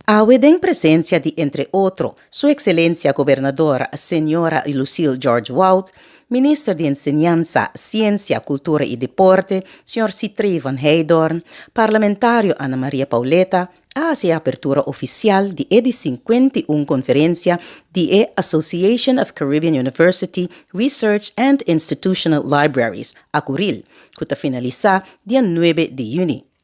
Awedeng presencia di, entre otro, Su Excelencia Gobernadora Señora Lucille George Wout, Ministra de Enseñanza, Ciencia, Cultura y Deporte, Sr. Citri van Heydorn, Parlamentario Ana Maria Pauleta, hace apertura oficial di edi 51 conferencia di Association of Caribbean University Research and Institutional Libraries, ACURIL, que finaliza dia 9 de junho.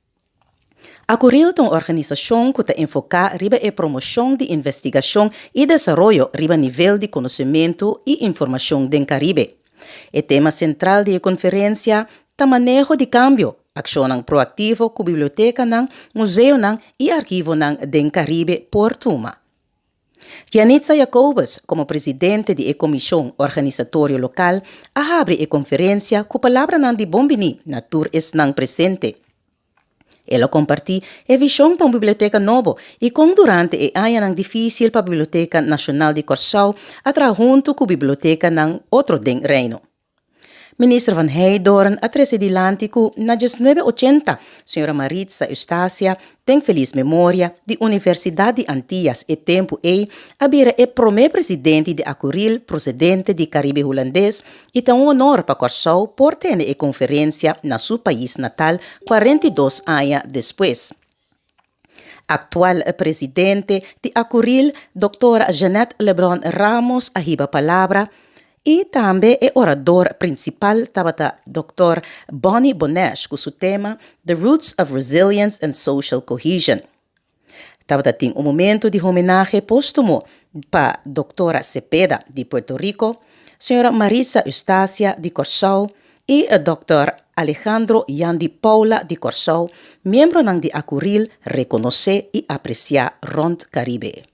ACURIL é uma organização que enfoca riba a promoção de investigação e desenvolvimento riba nível de conhecimento e informação do Caribe. O tema central da conferência é o manejo de cambio, ação proativo com a biblioteca, museu e arquivo do Caribe por Tuma. Janitza Jacobus, como presidente da Comissão Organizatória Local, abre a conferência com a palavra de Bombini, na tour es presente. Ela compartilha a visão para a Biblioteca Novo e como durante a ano difícil para a Biblioteca Nacional de Curaçao, atra junto com a Biblioteca ng outro den reino. Ministra van Heydorn atresidelante com na 1980, Sra. Maritza Eustácia tem feliz memória de Universidade de Antillas e tempo abira é primeiro presidente de ACURIL procedente de Caribe holandês e tem honor para Curaçao por ter a conferência na seu país natal 42 anos depois. Actual presidente de ACURIL, Dra. Jeanette Lebron Ramos, ahiba palavra, e também é orador principal tabata Dr. Bonnie Bonesh com o tema The Roots of Resilience and Social Cohesion. Tabata tem momento de homenagem póstumo para Dra. Cepeda de Puerto Rico, Sra. Maritza Eustácia de Curaçao e Dr. Alejandro Yandi Paula de Curaçao, membro de ACURIL, reconhecer e apreciar Rond Caribe.